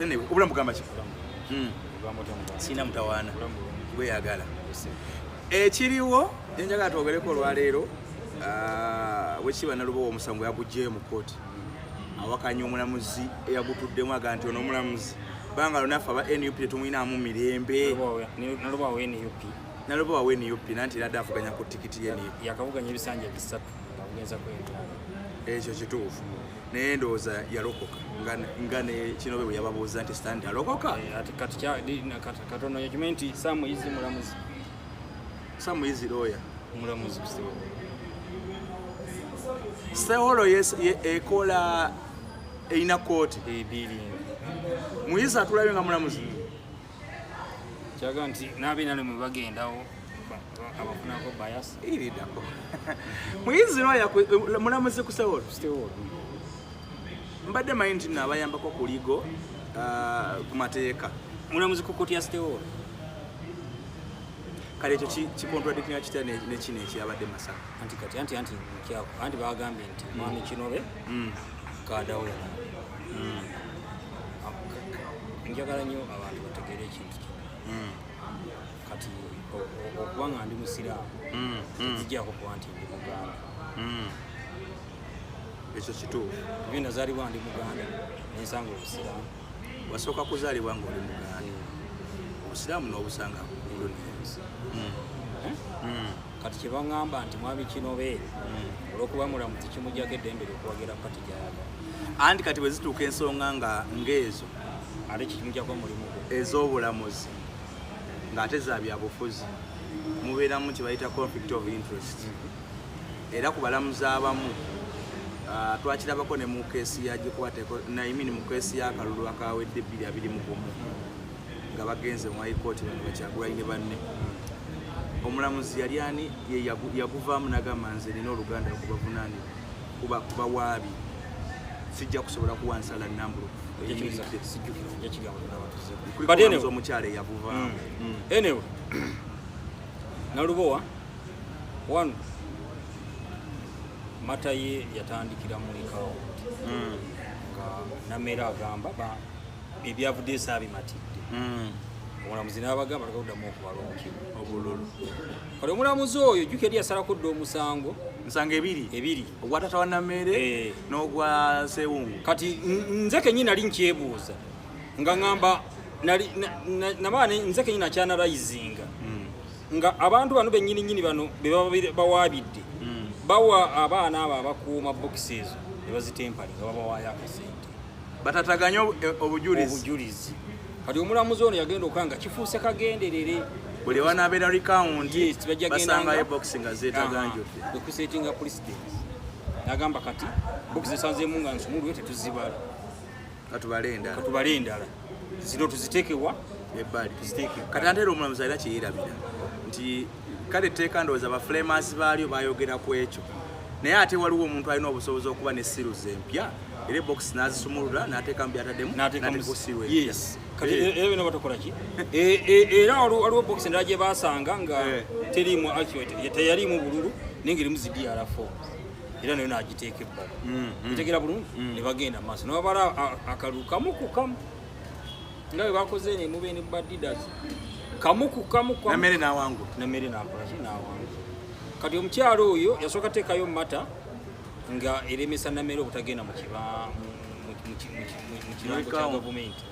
Obulamu gamba ki? Sina mutawaana. Gweyagala. Ekiriwo enjagala twogereko olwaleero wekiba Nalubowa omusango yagujje mu kooti. Awakanya omulamuzi eyagutuddemu aga nti ono omulamuzi banga lonaffe aba NUP tetumwinaamu mirembe. Nalubowa wa NUP. Nalubowa wa NUP nanti era avuganya ku tikiti ye NUP. Yakavuganya ebisanja bisatu ngabugenza kwenda. Ekyo kituufu. Naye ndowooza yalokoka nga ne Kinobe bwe yababuuza nti stand yalokoka. Ati katono yajumenti Sam Izi mulamuzi. Sam Izi lawyer. Mulamuzi kusiwo. Sewolo ekola eina kooti. Ebiri. Muyizi atulayo nga mulamuzi. Kyaga nti nabinale mu bagendawo abafunako bias. Iridako. Muyizi lawyer mulamuzi ku Sewolo. Sewolo. Mbadde manyi nti nabayambako ku ligo ku mateeka. Mulamuzi ku kooti ya Sewolo. Kale ekyo kikontradictinga kitya ne kino ekyabadde Masaka. Anti bagambye nti mwami Kinobe kadawula. Njagala nnyo abantu bategeere ekintu kino. Kati okuba nga ndi musiraamu kijjako kuba nti ndi Muganda. Ekyo kituufu. Bye nazaalibwa ndi Muganda nensanga obusiraamu. Wasooka kuzaalibwa ng'oli Muganda. Obusiraamu n'obusanga kati kye baŋŋamba nti mwami Kinobe olw'okuba mulamuzi kimujjako eddembe ly'okuwagira pati gy'ayagala. Anti kati bwe zituuka ensonga ng'ezo ate kimujjako mulimu ez'obulamuzi ng'ate za byabufuzi mubeeramu kye bayita conflict of interest. Era ku balamuzi abamu twakirabako ne mu keesi yagikwateko naimini mu keesi y'akalulu akawedde 221 nga bagenze mu high court bano Kyagulanyi ne banne. Omulamuzi yali ani yaguvaamu n'agamba nze nina oluganda okubavunaanibwa kuba waabi sijja kusobola kuwa nsala nnambulukufu. Kuliko omukyala eyaguvaamu. Anyway, Nalubowa wano mata ye yatandikira mu likawo nga Namera agamba ebyavudde saabimatidde. Omulamuzi n'abagamba takuddamu okubalonki obululu. Kale omulamuzi oyo jjuka eri yasalako dda omusango. Nsanga ebiri. Ogwa tata wa Namere n'ogwa Sewungu. Kati nze kennyini nali nkyebuuza nga ŋŋamba namaane nze kennyini akyanalayzinga nga abantu bano bennyini bano be baba bawaabidde bawa abaana abo abakuuma bokisi ezo ne bazitempali nga babawaayo akasente. Batataganye obujulizi. Kati omulamuzi ono yagenda okanga kifuuse kagenderere. Buli wanaabeera recount basangayo bokisi nga zeetaganjodde. Okusetinga president. Nagamba kati bokisi esanzeemu nga nsumulwe tetuzibala. Katubale endala. Zino tuziteekewa ebbali. Kati ate era omulamuzi alina kyeyerabira nti kale etteeka ndowooza abaframers baalyo baayogera ku ekyo. Naye ate waliwo omuntu alina obusobozi okuba ne siruzi empya era ebokisi n'azisumulula n'ateekamu byataddemu n'atekusirwe. Yes. Kati era bino batokola ki? Era waliwo bokisi endala gye baasanga nga teriimu actuate teyaliimu bululu naye ng'erimu zi DR4 era nayo n'agiteeka ebbala. Bitegera bulungi ne bagenda maaso ne babala akalulu kamu ku kamu nga bwe bakoze ne mube ne Badidas kamu ku kamu. Namere n'awangu. Namere n'akola ki n'awangu. Kati omukyalo oyo yasooka teekayo mata nga eremesa Namere obutagenda mu kirango kya gavumenti.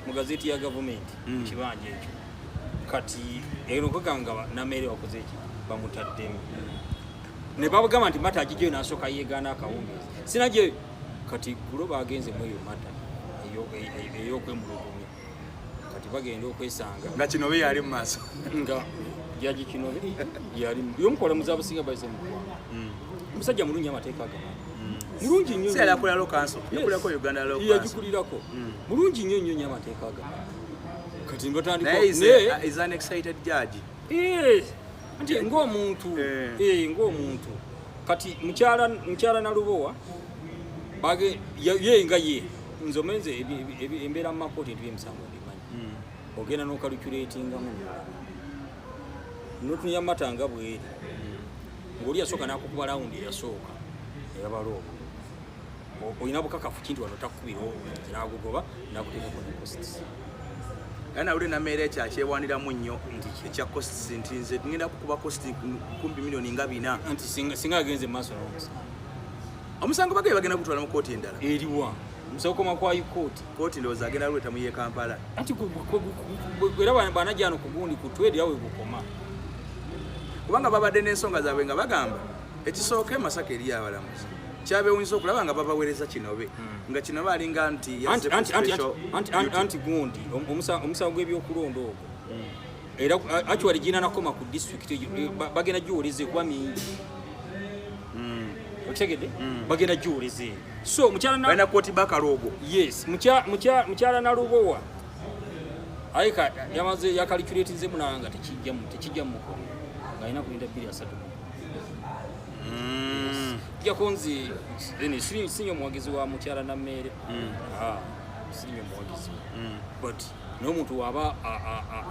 Mu gazeeti ya gavumenti mu kibanja ekyo. Kati ero okuganga Namere wakoze eki bamutaddemu. Ne babagamba nti mata agijeyo n'asooka yeegaana akawungeezi. Sinajje kati gulo bagenze mu eyo mata ey'okwemulugunya. Kati bagenda okwesanga nga Kinobe yali mu maaso nga Jaji Kinobe yali yomukola muzabusinga bayise mu musajja mulungi amateeka agama mulungi nnyo sala akulalo kanso yakulako Uganda lo kanso yagikulirako mulungi nnyo amateeka agama. Kati mbatandika ne is an excited judge nti ng'omuntu ng'omuntu. Kati mukyala Nalubowa bage ye nga ye nzomenze embeera mu makooti eby'emisango ndimanyi ogenda n'okalculatingamu n'otunya matanga bweri ng'oli yasooka n'akukuba lawundi eyasooka eyabaloobo olina bukakafu kintu wano takubiro nagugoba nakuteekako ne costs ana ule nameera ekyakyewaniramu nnyo ekya costs nti nze tugenda kukuba cost kumpi milioni nga 4 anti singa agenze maaso omusango bagaye bagenda kutwala mu kooti endala eriwa musokoma kwa kooti ndowooza agenda lweta muye Kampala anti era banajja no kugundi kutwedi yawe bukoma kubanga babadde n'ensonga zaabwe nga bagamba ekisooka Masaka eri abalamuzi kyabewunyisa okulaba nga babaweereza Kinobe nga Kinobe alinga nti anti gundi omusawo gw'ebyokulonda ogwo era actually gina nakoma ku district bagenda giwoleze kuba mingi otegede bagenda giwoleze so mukyala kooti bakalogo yes mukyala Nalubowa ayika yamaze yakalculate nze munanga tekijja muko nga ina kulinda bili ya 3 yakonzi ene sinyo muwagizi wa mukyala na mmere sinyo muwagizi but no muntu waba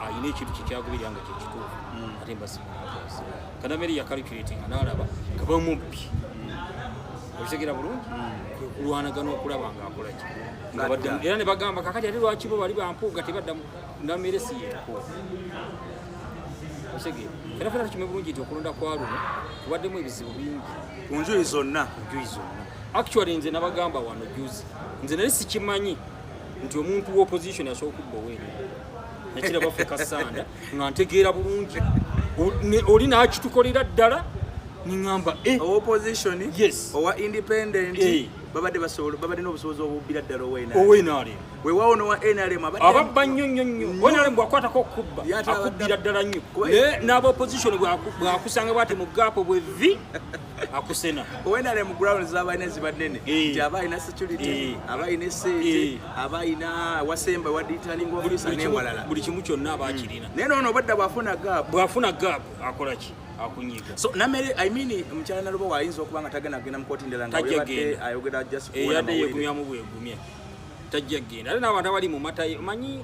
ayine ekintu kikyagubiri anga kyekituufu ate mbasi kana mmere ya calculating analaba kaba mubbi okitegera bulungi kulwanagana okulaba nga akola ki era ne bagamba kakati ate lwaki bo bali bampuuga tebadda na mmere si yeko okitegera era fera kimwe bulungi nti okulonda kwa luno kubaddemu ebizibu bingi kunjuyi zonna actually nze nabagamba wano juzi nze nali sikimanyi nti omuntu w'opposition asobola okubba oweri nekira bafe kasanda nga ntegeera bulungi oli nakitukolera ddala niŋŋamba opposition yes owa independent babadde n'obusobozi obubbira ddala owenale weewaawo n'owa NRM ababba nnyo wenale bwakwatako okubba akubbira ddala nnyo n'abaopposition bwakusanga bwate mu gaapo bwevi akusena NRM grounds abalina zibadde nene nti aba alina security aba alina esente aba alina wasemba wa detailing officer n'ewalala buli kimu kyonna aba akirina naye noono obadda bwafuna gaapu akola ki akunyiga so namere I mean mukyala Nalubowa ayinza okuba nga tagenda kugenda mu kooti ndala nga webadde ayogera just kuwona mawulire yegumyamu bwegumye tajja genda ate n'abantu abali mu mata manyi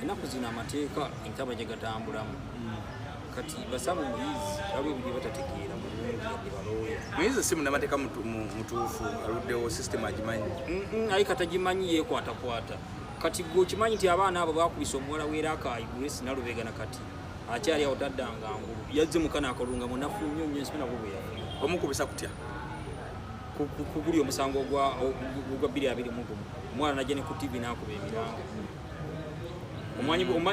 ennaku zino amateeka entaba gye gatambulamu kati basaba omuyizi abwe buli batategeera bulungi balooya muyizi si munnamateeka mutuufu aluddewo system agimanyi ayi katagimanyi yeekwatakwata kati gwe okimanyi nti abaana abo bakubisa omuwala weerakaayi Grace Nalubega na kati akyali awo taddanga ngulu yazze mukana akolunga munafu nnyo nnyo ensina bwe yafu omukubisa kutya kuguli omusango gwa 220 omwana najja ne ku TV n'akuba emiranga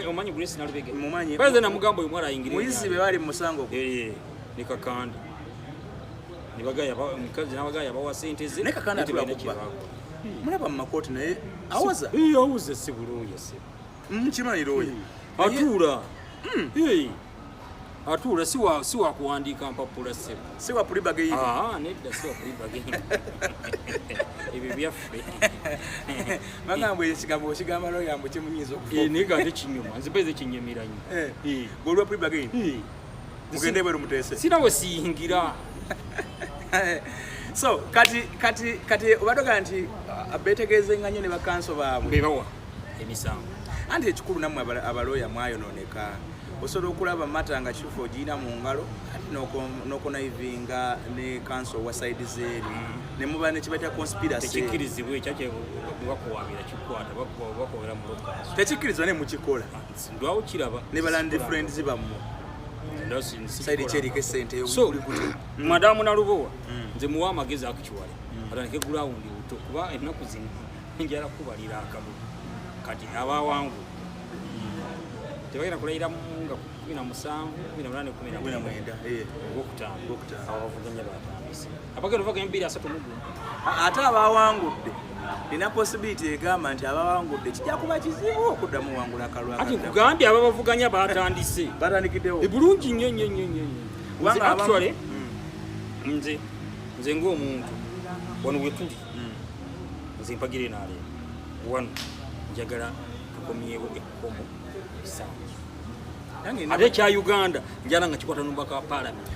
omanyi Grace Nalubega mumanyi baze na mugambo oyo mwala ayingirira muyizi be bali mu musango ne kakandi ne bagaya omukazi n'abagaya bawa sente ze ne kakandi atulakuba mulaba mu makooti naye awaza awuze si bulungi se mukimanyiroyo atuula atuula si wa kuwandiika mpapula sebo si wa pulibageyini nedda si wa pulibageyini ebyo byaffe bagamba ekigambo okigamba loyambo kimunyiza okufa naye gante kinyuma nzibeze kinyumira nnyo golwa pulibageyini mugende bweru muteese sinawe siyingira so kati obadoga nti betegeezenga nnyo ne bakanso baabwe bebawa emisango anti ekikulu nammwe abaloya mwayonooneka osobola okulaba mata nga kifo ogirina mu ngalo n'okonaivinga ne kanso wa saidi zeeri ne muba nekibaita conspiracy tekikkirizibwa ekyakye bakuwabira kikwata bakowera mu lokanso tekikkirizibwa ne mukikola ndwawo kiraba ne balandi friends bammwe saidi kyeriko esente so madamu Nalubowa nze muwa amagezi akukiwale atandike gulawundi buto kuba ennaku zino njala kubalira akabu kati abawangu tebagenda kulayira nga 17 18 okutano abavuganya batandise abagenda vuganya 2-3 ate abawangudde nina possibility egamba nti abawangudde kijja kuba kizibu okuddamu wangula akalwa ati kugambye ababavuganya batandise batandikiddewo ebulungi nnyo actually nze ng'omuntu wano wetuli nze mpagire naale wano njagala tukomyewo ekkomo ate ekya Uganda njala nga kikwata n'omubaka wa Parliament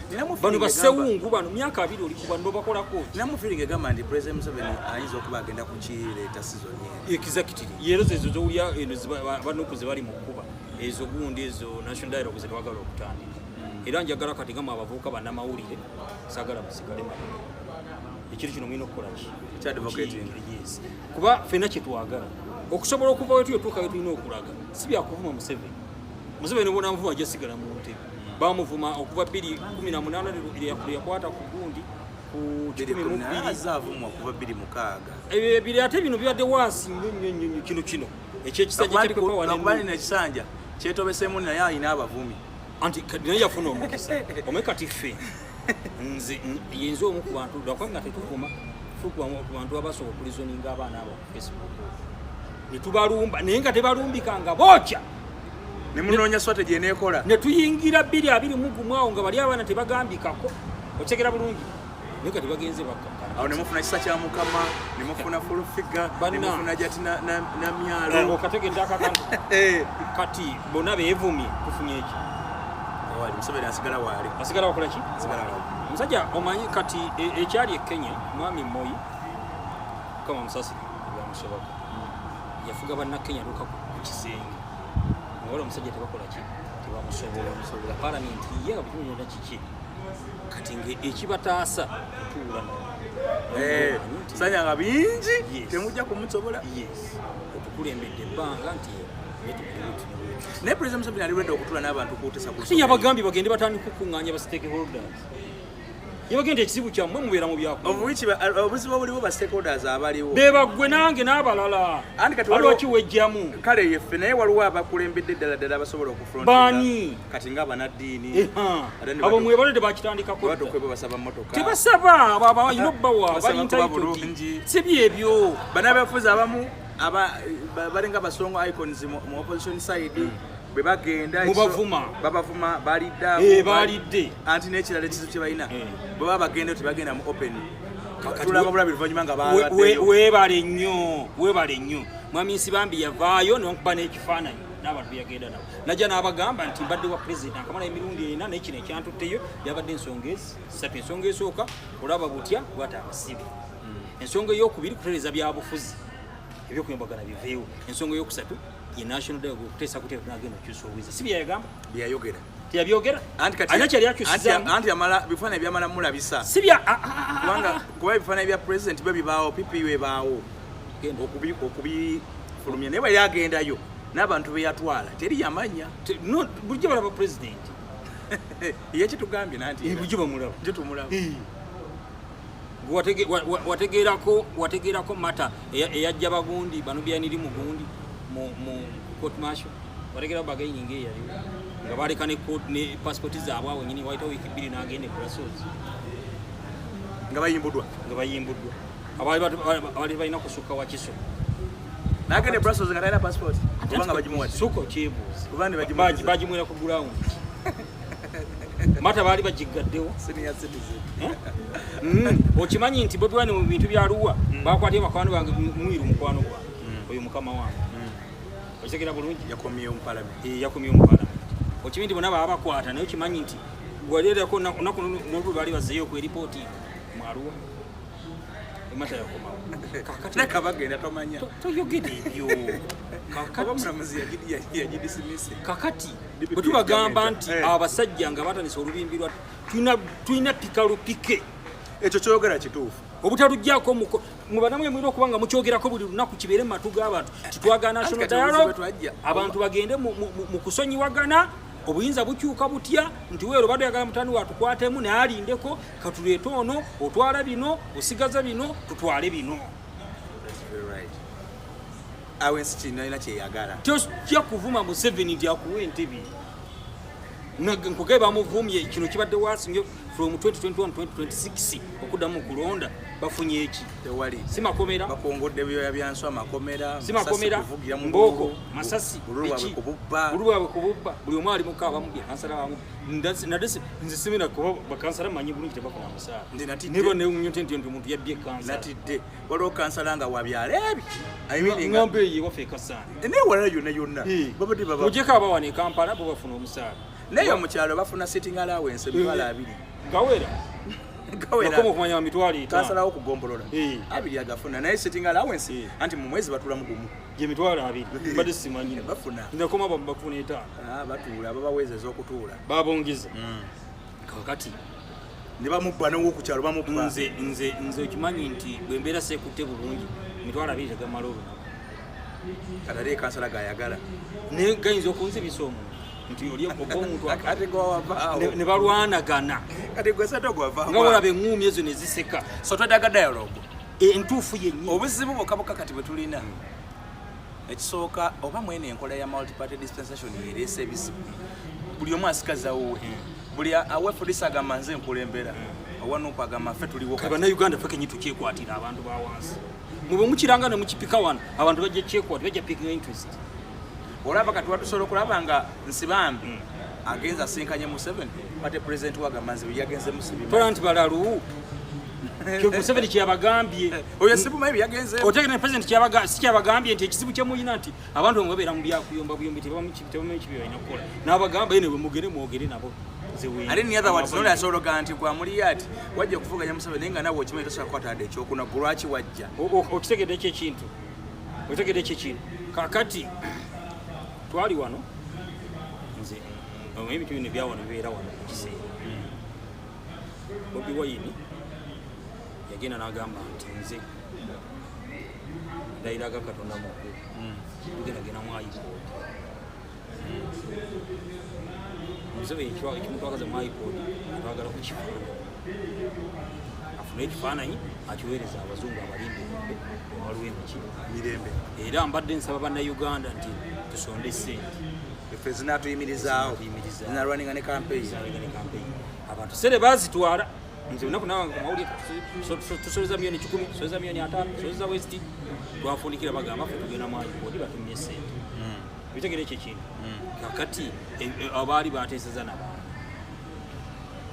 bano basewungu bano myaka 2 oli kuba nobakolako namu feeling egamba nti President Museveni ayinza okuba agenda kukireeta season exactly yero zezo zowulya banokuze bali mu kuba ezo gundi ezo national dialogue ze twagala okutandika era njagala kati gama abavubuka bannamawulire sagala musigale ekintu kino mulina okukola ki Kya advocating. yes kuba ffenna kye twagala okusobola okuva wetu yotuuka we tulina okulaga si byakuvuma Museveni bona muvuma gyesigala mu ntebe bamuvuma okuva 2018 yakwata ku gundi ku 12 azavumwa kuva 2006 ebiri ate bino byadde wansi nnyo kino ekyekisajja kiri kuba wanene n'ekisanja kyetobesemu naye alina abavumi anti naye yafuna omukisa omekati ffe nze yenza omu ku bantu lwakwanga tetuvuma ku bantu abasobola okulizoninga abaana abo ku Facebook ne tubalumba naye nga tebalumbikanga bookya ne munoonya strategy eneekola ne tuyingira 2021 awo nga bali abaana tebagambikako okyegera bulungi naye nga tebagenze bakkakala awo ne mufuna kisa kya mukama ne mufuna full figure ne mufuna jati na myalo okategedde akakantu kati bonna beevumye tufunye eki wali Museveni asigala wakola ki asigala wali musajja omanyi kati ekyali e Kenya mwami Moi kama musasiri byamusoboka yafuga bannakenya luka ku kisenge wala omusajja tebakola ki tebamusobola palamenti ye abitunyona kiki kati ekibataasa tuula sanyanga bingi temujja kumusobola otukulembedde ebbanga nti naye President Museveni ali ready okutula n'abantu kuutesa ku kati yabagambye bagende batandika okukuŋŋaanya ba stakeholders yabagenda ekizibu kyammwe mubeera mu obuzibu obuliwo ba stakeholders abaliwo bebaggwe nange n'abalala waliwo kiwejjamu kale yeffe naye waliwo abakulembedde ddala basobola baani kati ng'abanaddiini abo mwebalede bakitandikako basaba mmotoka tebasaba balina obbawa balintaitoti si byebyo bannabyabufuzi abamu balinga basongo icons mu opposition side bwe bagenda babavuma balidde anti n'ekirala ekizibu kye balina bwe baba bagenda tebagenda mu open tulaba bulabi luvannyuma nga weebale nnyo mwami Nsibambi yavaayo n'okuba n'ekifaananyi n'abantu byagenda nabo najja n'abagamba nti mbadde wa president akamala emirundi ena naye kino ekyantutteyo byabadde ensonga esatu ensonga esooka olaba butya bwata abasibe ensonga ey'okubiri kutereeza byabufuzi ebyokuyombagana biveewo ensonga ey'okusatu ye national day okuteesa kuteeka tunagenda okukyusa obwiza si byayagamba byayogera teyabyogera alina kyali akyusizaamu anti bifaananyi byamala mulabisa si bya kuba ebifaananyi bya president bwe bibaawo pipi webaawo okubifulumya naye bwe yagendayo n'abantu be yatwala teri yamanya bulijjo balaba president ye kitugambye nanti bulijjo bamulaba tumulaba wategeerako mata eyajja bagundi bano byaniri mugundi mu court martial wategeera bagaininga eyali nga baleka ne pasipoti zaabwe awo nyini waita wiiki 2 n'agende Brussels nga bayimbuddwa abaali balina kusukka wakiso n'agende Brussels nga talina pasipoti kubanga bagimuwadde suko kyebuuza bagimwera ku ground mata baali bagigaddewo okimanyi nti Bobi Wine mu bintu byaluwa bakwatye bakwano bange mwiru mukwano gwa oyo mukama wange okitegera bulungi yakomyewo mu palamenti okimanyi nti bona baba bakwata naye okimanyi nti gwaleerako naku n'olwo baali bazzeeyo ku eripooti mwaluwa emata yakomawo nakabagenda tomanya toyogera ebyo yagidisimisi kakati bwe tubagamba nti abasajja nga batanisa olubimbi lwatu tulina pikalupike ekyo kyogera kituufu obutalujjako mubanamwe mwira okubanga mukyogerako buli lunaku kibeere mu matu g'abantu kitwaga national dialogue abantu bagende mu kusonyiwagana obuyinza bukyuka butya nti weero bado yagala mutani watukwatemu naalindeko katuleete ono otwala bino osigaza bino tutwale bino awensi kinaina kyeyagala tosja kuvuma Museveni nti akuwa entebe nkugee bamuvumye kino kibadde wasinyo from 2021-2026 okuddamu kulonda bafunye eki tewali si makomera bakongodde byoya byanswa makomera si makomera mboko masasi bululu bwabe kububba buli omwali mukaba mubya kansala wamu nadese nze simina kuba bakansala manyi bulungi tebakona musaala nibo ne nyote nti omuntu yabbye kansala natidde waliwo kansala nga wabyalebi ayimiringa ngombe yi wafe kasana ne wala yonna babadi baba mujeka abawane Kampala bo bafuna omusaala naye mu kyalo bafuna sitting allowance ebibala abiri gawera nakomo kumanya mitwali ita kansalawo kugombolola abiri agafuna naye sitting allowance anti mu mwezi batula mugumu je mitwali abiri bade simanyi bafuna ndakoma bafuna ita batula baba wezeza okutuula babongiza kakati ne bamubba n'oku kyalo bamubba nze okimanyi nti bwe mbeera seekutte bulungi mitwalo 2 tegamala olunaku katale kansala gayagala naye gayinza okunzibisa omuntu nti oli omuntu ate gwawavaawo ne balwanagana kati gwe sate gwavaawo nga olaba eŋŋuumi ezo ne ziseka so twetaaga dialogue entuufu yennyini obuzibu bwokka kati bwe tulina ekisooka oba mwene enkola ya multiparty dispensation yereese ebizibu buli omu asikazawowe buli awefudisa agamba nze nkulembera owanuuku agamba ffe tuliwo bannayuganda ffe kenyi tukyekwatira abantu ba wansi mube mukiranga ne mukipika wano abantu bajja kyekwati bajja picking interest olaba kati watusobola okulaba nga nsibambi agenza asinkanye Museveni pate president wagamba nze yagenze Museveni tola nti balalu Museveni kyabagambye oyo sibumayi byagenze otegene president si kyabagambye nti ekizibu kyemunyina nti abantu bwe babeera mu byakuyomba buyombi tebamanyi kibi balina kukola n'abagamba yene bwe mugere mwogere nabo ate ni other words noli asologa nti kwa muli ati wajja kuvuganya Museveni naye nga nawe okimanyi tosobola kwatadde ekyokuna lwaki wajja okitegedde ekyekintu okitegedde ekyekintu kakati twali wano nze ebintu bino byawano bibeera wano mu kiseera Bobi Wine yagenda n'agamba nti nze ndayiraga Katonda mukulu tugendagenda mu iPod Museveni ekimutwakaza mu iPod twagala kukifaananyi afune ekifaananyi akiweereza abazungu abalimbe waliwo emiki mirembe era mbadde nsaba bannayuganda nti tusonde ssente effe zinatuyimirizaawo zinalwaninga ne campaign abantu sere bazitwala nze lunaku nawe mawulire tusoleza milioni 10 tusoleza milioni 5 tusoleza west twafunikira bagamba ffe tugenda mu iPod batumye ssente bitegere ekyo kintu kakati abaali bateeseza n'abantu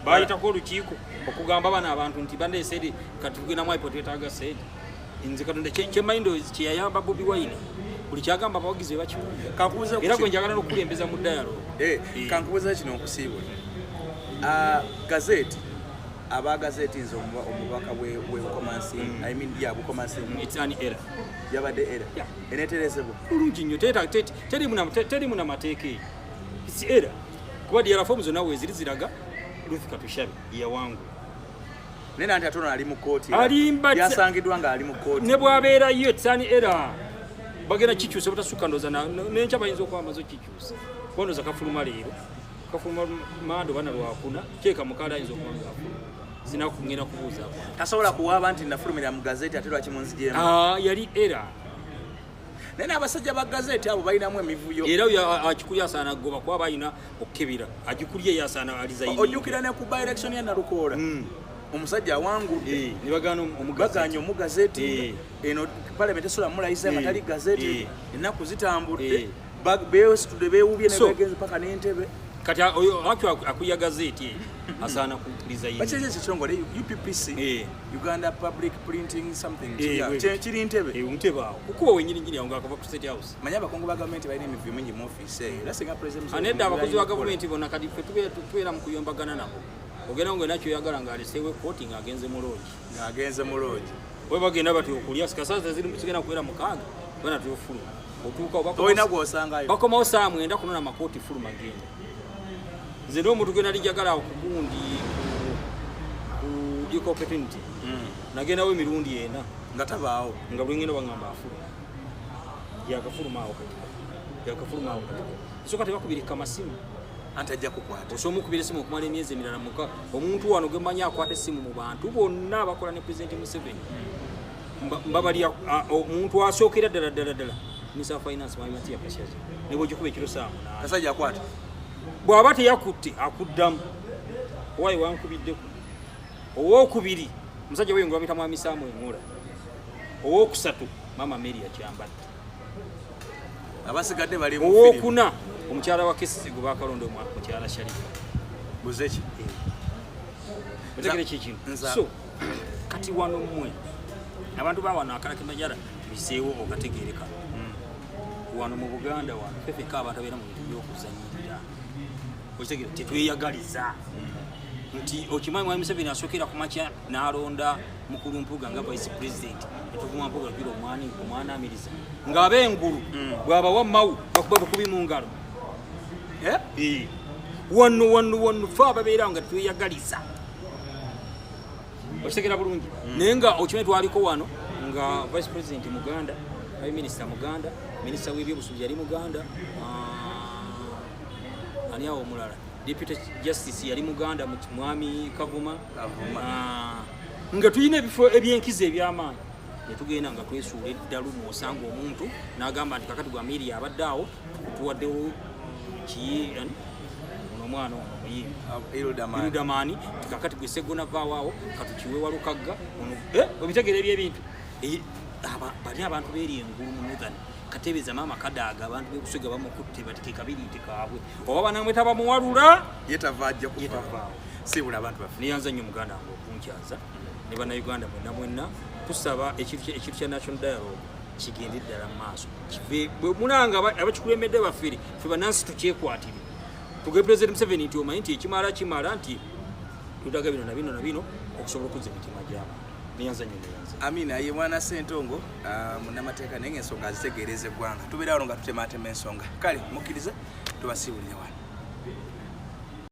bayitako olukiiko okugamba bano abantu nti bandeeseri kati tugenda mu iPod twetaaga ssente nze Katonda kyemmayindo kyeyayamba Bobi Wine buli kyagamba abawagizi bebakiwulira era gwe njagala n'okukulembeza mu dialogue kankubuuza kino okusiibula gazeti aba gazeti nze omubaka bwebukomansi bukomansi it's an error yabadde era eneeterezebwa bulungi nnyo terimu namateeka eyo it's error kuba DRFM zonna weeziri ziraga Ruth Katushabe yawangula naye nanti atono ali mu kooti yasangiddwa nga ali mu kooti ne bwabeerayo it's an error bagenda kikyusa butasukka ndooza nenkya bayinza okwamazo kikyusa kondooza kafuluma leero kafuluma mando bana lwakuna kyeka mukala ayinza okumanga zina kungenda kubuuza tasobola kuwaaba nti nafulumira mu gazeti ate lwaki munzijemu yali era naye n'abasajja ba gazeti abo balinamu emivuyo era akikulya asaana agoba kuba balina okukebera agikulye yasaana alizaini ojjukira ne ku by election ya Nalukoola omusajja awangudde ne bagana omugazanyo mu gazeti eno parliament esola mulayisa amatali gazeti ennaku zitambudde beesitudde beewubye ne begenze paka n'entebe kati oyo akuya gazeti asaana kukuliza yini bakyeje ekitongole UPPC Uganda Public Printing something kiri ntebe ntebe awo kukuba wenyini yangu akava ku State House manya abakungu ba gavumenti balina emivuyo mingi mu office era singa president anedda abakozi ba gavumenti bonna kati ffe tubeera mu kuyombagana nabo ogenda ngo nakyo yagala ng'aleseewo kooti ng'agenze mu loogi bwe bagenda bati okulya sikasaza zigenda kubeera mukaaga bana tuyofuluma otuuka olina gwosangayo bakomawo saa 9 kunona makooti fuluma genda nze n'omuntu gwe nali njagala okugundi ku equal opportunity nagendawo emirundi 4 nga tabaawo nga buli ngendo bagamba afuluma yakafulumaawo kati soka tebakubirika masimu anti ajja kukwata osobola okubira essimu okumala emyezi emirala muka omuntu wano gwe mmanyi akwata essimu mu bantu bonna abakola ne President Museveni mbabalya omuntu asookera ddala Minister of Finance Maimati Kashazi ne bw'ogikuba ekiro saa 8 kasajja akwata bw'aba teyakutte akuddamu owayi wankubiddeko owookubiri musajja weyo ngwamita mwami Samuel Ngula owookusatu Mama Mary yakyambadde abasigadde bali mu owookuna omukyala wa Kesisi gwe bakalonda mukyala Sharifa buzeki otegere kikintu so kati wano mmwe abantu bawano akalake majara biseewo okategereka wano mu Buganda wano fefeka abantu abeera mu bintu by'okuzanyirira okitegere tetweyagaliza nti okimanyi mwami Museveni asookera ku makya n'alonda mukulu Mpuuga nga vice president etuvuma Mpuuga lwira omwana amiriza ng'ab'engulu bw'abawa mawu bakuba bukubi mu ngalo wano fe ababeera nga tweyagaliza okitegera bulungi naye nga okimanyi twaliko wano nga vice president Muganda, prime minister Muganda, minister w'ebyobusuubuzi yali Muganda, ani awo omulala deputy justice yali Muganda, mwami Kavuma. Nga tulina ebifo ebyenkizo eby'amaanyi netugenda nga twesuula eddalu mwosanga omuntu n'agamba nti kakati gwa miiri abadde awo tuwaddewo kiyani omwana Iludamani kakati gwe Segona vaawo katukiwe walukagga obitegeera ebyebintu bali abantu beeri engulu mu Northern katebeza mama kadaaga abantu bekusega bamukutte batike kabiriiti kaabwe oba banamweta bamuwalula yetavajja kufa sibula abantu bafe niyanza nnyo muganda wange okunkyaza ne bannayuganda mwenna tusaba ekintu kya national dialogue kigende ddala mu maaso bwe mulanga abakikulembedde baffere ffe bannansi tukyekwatire tuge President Museveni nti omanyi nti kimala nti tutaga bino na bino okusobola okuzza emitima gy'abantu niyanza nnyo Amina ye mwana Ssentongo munnamateeka naye ensonga azitegeereza eggwanga tubeerawo nga tutematema ensonga kale mukkirize tubasiibulire wano.